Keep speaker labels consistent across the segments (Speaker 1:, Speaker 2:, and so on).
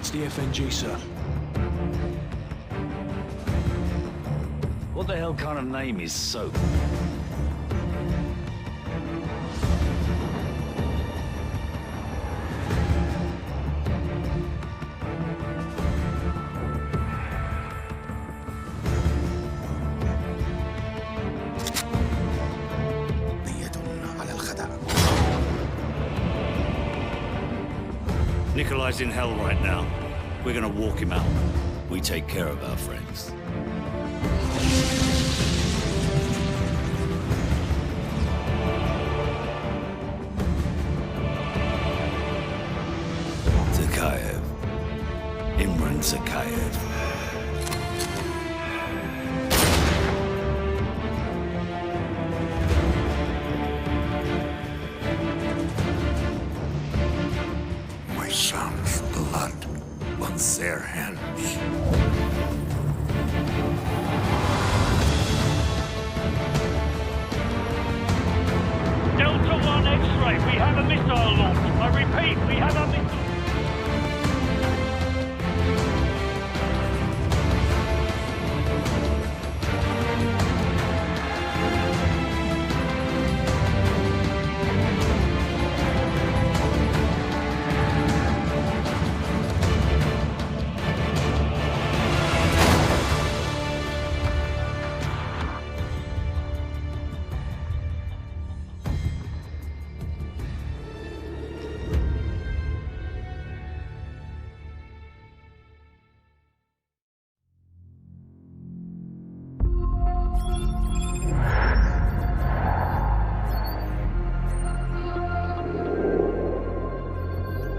Speaker 1: It's the FNG, sir.
Speaker 2: What the hell kind of name is Soap? Nikolai's in hell right now. We're gonna walk him out. We take care of our friends. Zakayev. Imran Zakayev.
Speaker 3: Son's blood on their hands.
Speaker 4: Delta 1 X-ray, we have a missile launch. I repeat, we have a missile.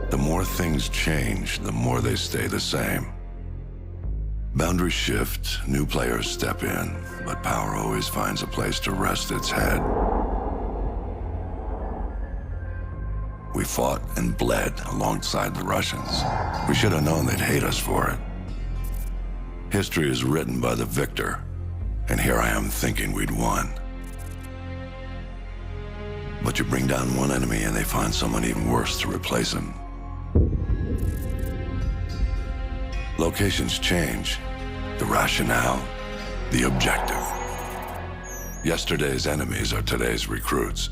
Speaker 3: The more things change, the more they stay the same. Boundaries shift, new players step in, but power always finds a place to rest its head. We fought and bled alongside the Russians. We should have known they'd hate us for it. History is written by the victor, and here I am thinking we'd won. But you bring down one enemy and they find someone even worse to replace him. Locations change, the rationale, the objective. Yesterday's enemies are today's recruits.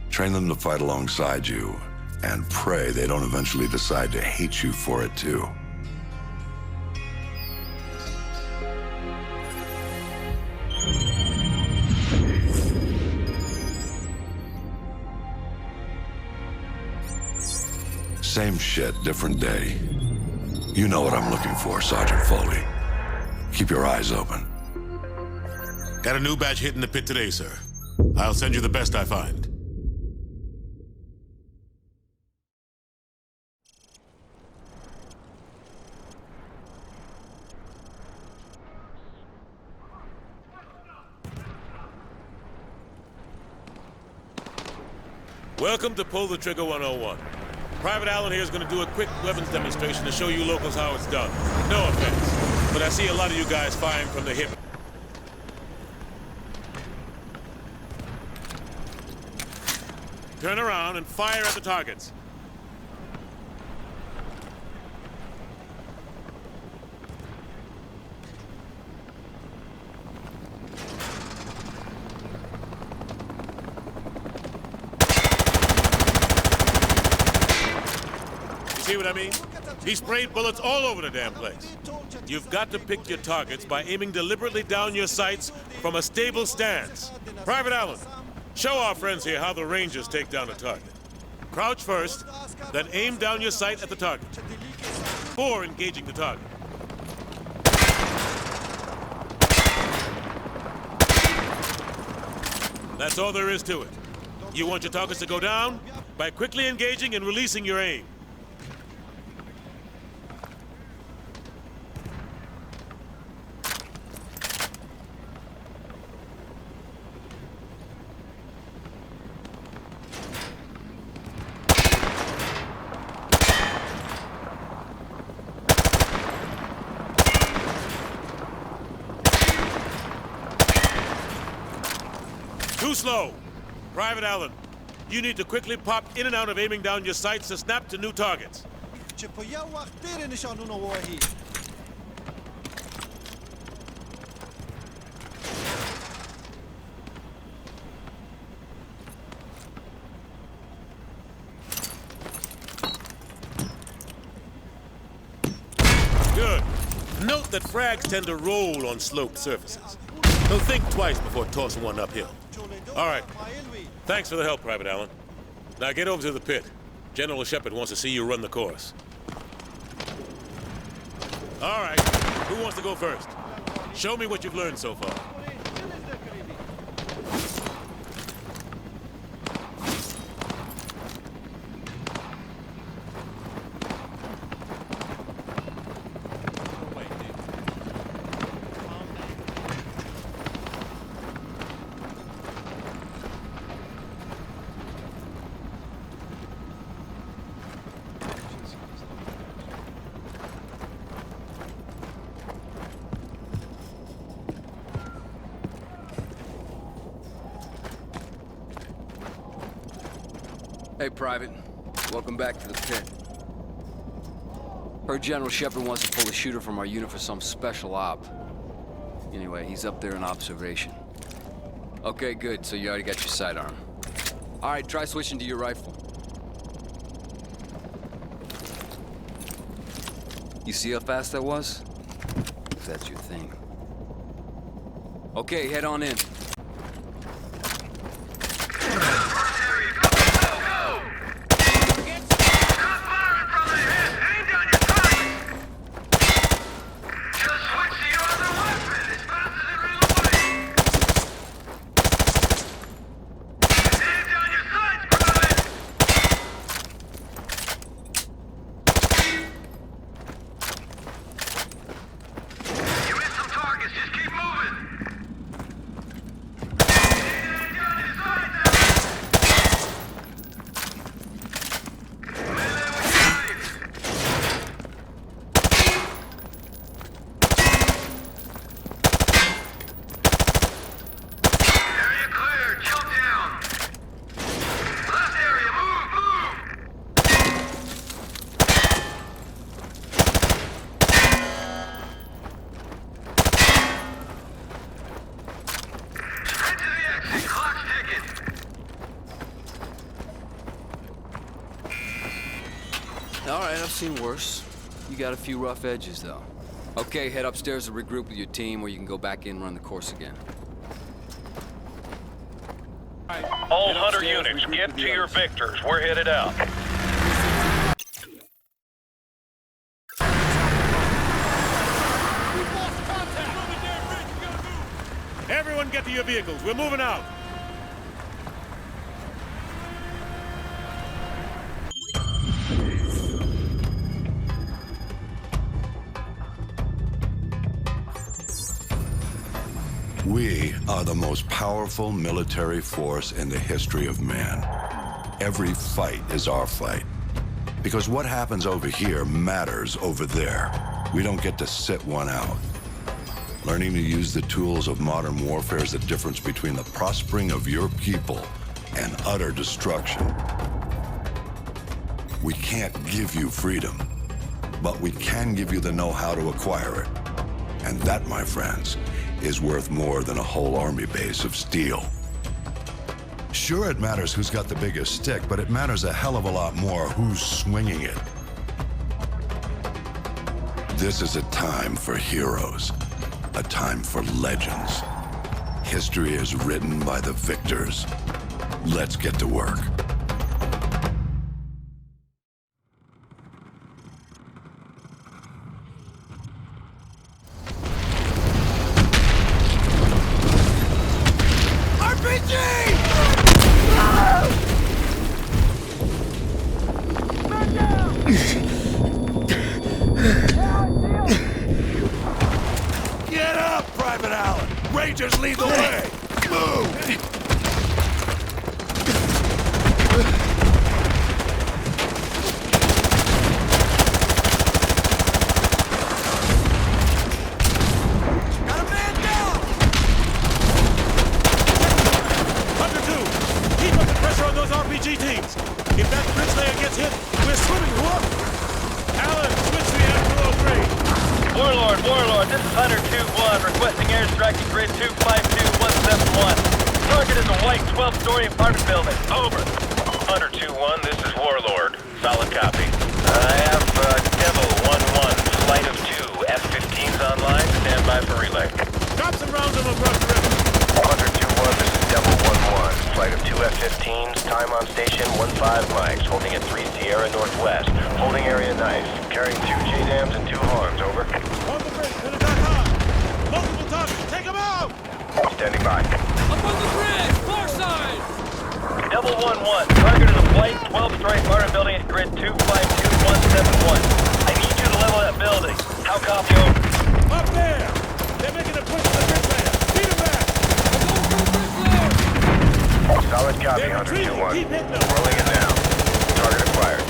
Speaker 3: Train them to fight alongside you, and pray they don't eventually decide to hate you for it too. Same shit, different day. You know what I'm looking for, Sergeant Foley. Keep your eyes open.
Speaker 5: Got a new batch hitting the pit today, sir. I'll send you the best I find. Welcome to Pull the Trigger 101. Private Allen here is going to do a quick weapons demonstration to show you locals how it's done. No offense, but I see a lot of you guys firing from the hip. Turn around and fire at the targets. See what I mean? He sprayed bullets all over the damn place. You've got to pick your targets by aiming deliberately down your sights from a stable stance. Private Allen, show our friends here how the Rangers take down a target. Crouch first, then aim down your sight at the target before engaging the target. That's all there is to it. You want your targets to go down by quickly engaging and releasing your aim. Too slow. Private Allen, you need to quickly pop in and out of aiming down your sights to snap to new targets. Good. Note that frags tend to roll on sloped surfaces. So think twice before tossing one uphill. All right. Thanks for the help, Private Allen. Now get over to the pit. General Shepard wants to see you run the course. All right. Who wants to go first? Show me what you've learned so far.
Speaker 1: Hey, Private. Welcome back to the pit. Heard General Shepard wants to pull a shooter from our unit for some special op. Anyway, he's up there in observation. Okay, good. So you already got your sidearm. All right, try switching to your rifle. You see how fast that was? If that's your thing. Okay, head on in. All right, I've seen worse. You got a few rough edges, though. Okay, head upstairs and regroup with your team, or you can go back in and run the course again.
Speaker 4: All Hunter units, get to your victors. We're headed out.
Speaker 5: Everyone get to your vehicles. We're moving out.
Speaker 3: We are the most powerful military force in the history of man. Every fight is our fight. Because what happens over here matters over there. We don't get to sit one out. Learning to use the tools of modern warfare is the difference between the prospering of your people and utter destruction. We can't give you freedom, but we can give you the know-how to acquire it. And that, my friends, is worth more than a whole army base of steel. Sure, it matters who's got the biggest stick, but it matters a hell of a lot more who's swinging it. This is a time for heroes, a time for legends. History is written by the victors. Let's get to work.
Speaker 2: Get up, Private Allen! Rangers lead the way! Move!
Speaker 6: Got a man down!
Speaker 5: Hunter 2, keep up the pressure on those RPG teams. If that bridge layer gets hit, we're swimming to up.
Speaker 7: Hunter 2-1, requesting airstrike to grid 252171. Target is a white 12-story apartment building. Over. Hunter 2-1, this is Warlord. Solid copy. I have Devil 1-1, flight of 2 F-15s online. Stand by for relay.
Speaker 5: Drop some rounds on across the river.
Speaker 8: Hunter 2-1, this is Devil 1-1, flight of 2 F-15s, time on station 15 mics, holding at 3 Sierra Northwest, holding area nice, carrying 2 J-dams and 2 harms, over.
Speaker 5: On the bridge, to the dock high. Multiple targets, take them out!
Speaker 8: Standing by.
Speaker 6: Up on the bridge, far side!
Speaker 7: Devil 1-1, target is a white 12-story apartment building at grid 252171. I need you to level that building. How copy, over?
Speaker 5: Up there! They're making a push to the bridge layer. Beat them back!
Speaker 8: Solid copy,
Speaker 5: They're
Speaker 8: Hunter
Speaker 5: retreating.
Speaker 8: 2-1.
Speaker 5: Keep hitting them.
Speaker 8: Rolling it now. Target acquired.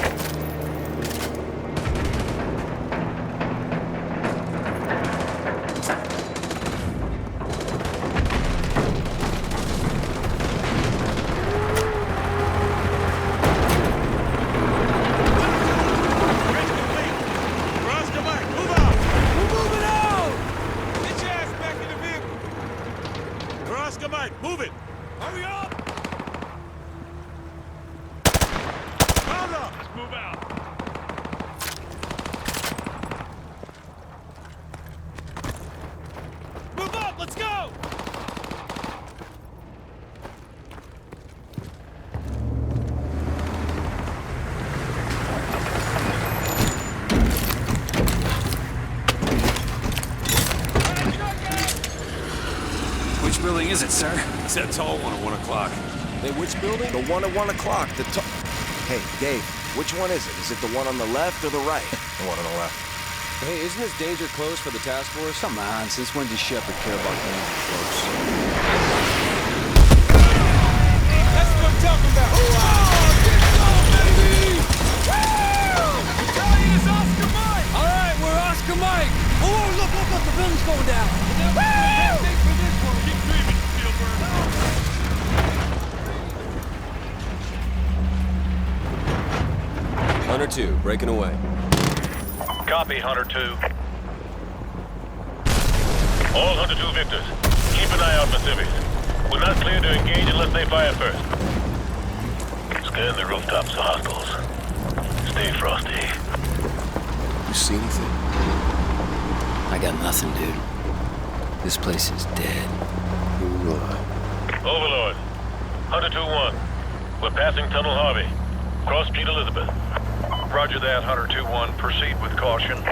Speaker 5: Bridge complete. Cross the mic. Move out.
Speaker 6: We're moving out! Get your ass back in the vehicle!
Speaker 5: Cross the mic. Move it.
Speaker 6: Hurry up!
Speaker 5: Round up.
Speaker 4: Let's move out.
Speaker 6: Move up, let's go!
Speaker 1: Which building is it, sir?
Speaker 2: It's that tall one at 1 o'clock.
Speaker 9: Hey, which building? The one at 1 o'clock. Hey, Dave, which one is it? Is it the one on the left or the right?
Speaker 8: The one on the left.
Speaker 9: Hey, isn't this danger close for the task force?
Speaker 1: Come on, since when does Shepard care about danger close?
Speaker 6: That's what I'm talking about! Get going, baby! Battalion is Oscar Mike! Alright, we're Oscar Mike! Oh, look, the building's going down! Woo! For this one.
Speaker 4: Keep dreaming, Spielberg.
Speaker 9: Hunter 2, breaking away.
Speaker 7: Copy, Hunter 2.
Speaker 5: All Hunter 2 victors, keep an eye out for civvies. We're not clear to engage unless they fire first. Scan the rooftops for hostiles. Stay frosty.
Speaker 9: You see anything?
Speaker 1: I got nothing, dude. This place is dead.
Speaker 5: Overlord, Hunter 2-1. We're passing Tunnel Harvey. Cross Street Elizabeth.
Speaker 8: Roger that, Hunter 2-1. Proceed with caution.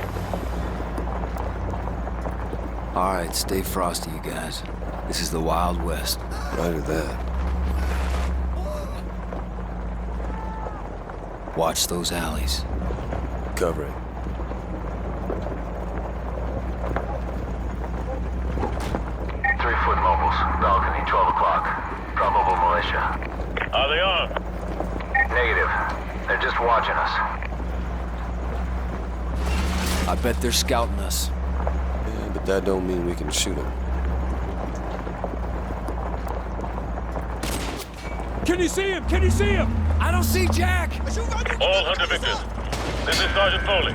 Speaker 1: All right, stay frosty, you guys. This is the Wild West.
Speaker 9: Roger that.
Speaker 1: Watch those alleys.
Speaker 9: Covering.
Speaker 8: Balcony, 12 o'clock. Probable militia.
Speaker 5: Are they armed?
Speaker 8: Negative. They're just watching us.
Speaker 1: I bet they're scouting us.
Speaker 9: Yeah, but that don't mean we can shoot them.
Speaker 6: Can you see him? Can you see him?
Speaker 1: I don't see Jack!
Speaker 5: All Hunter victors. This is Sergeant Foley.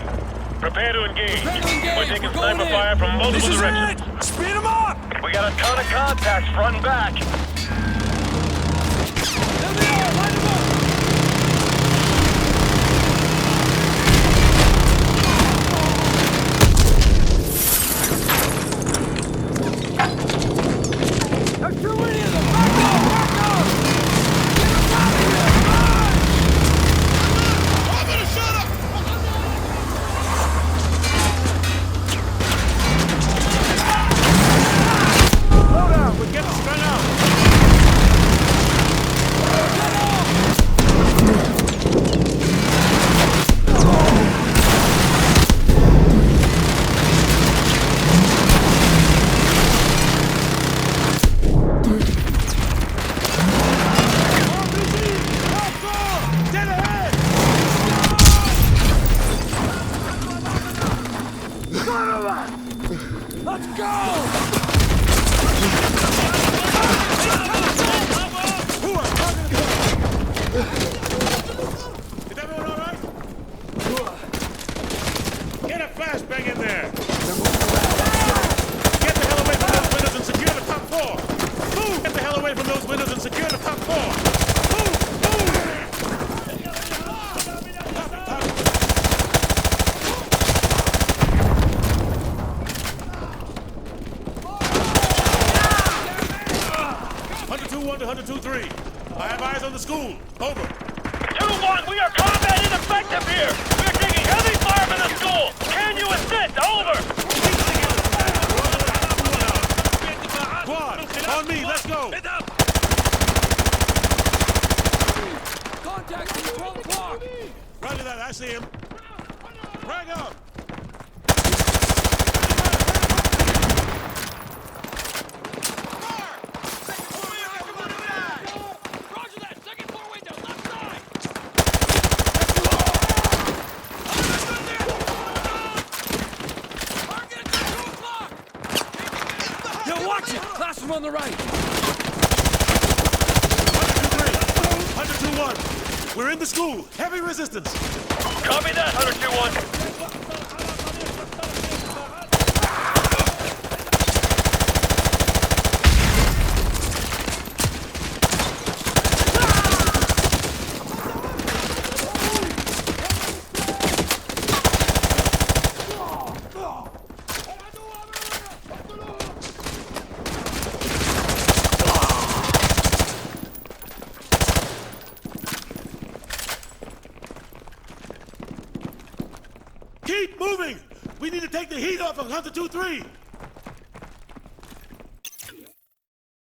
Speaker 5: Prepare to engage. We're taking sniper fire from multiple directions.
Speaker 6: Speed him up!
Speaker 7: We got a ton of contacts front and back.
Speaker 6: There they are! Light them up! There's too many of them! Back up! Back up! Get them out of here! I'm gonna shut up!
Speaker 5: Hold on, we're getting strung out.
Speaker 6: Let's go!
Speaker 5: Is everyone all right? Get a flashbang in there. 1 to Hunter 2-3. I have eyes on the school. Over.
Speaker 7: 2-1, we are combat ineffective here. We are taking heavy fire from the school. Can you assist? Over.
Speaker 5: Squad, on me. Let's go.
Speaker 6: Contact at 12 o'clock!
Speaker 5: Roger that. I see him. Frag up.
Speaker 6: Roger that! Second floor window, left side! Target at 2 o'clock! Yo, watch it! Classroom on the right!
Speaker 5: Hunter 2-1. We're in the school. Heavy resistance.
Speaker 7: Copy that, Hunter 2-1.
Speaker 5: Keep moving! We need to take the heat off of Hunter 2-3.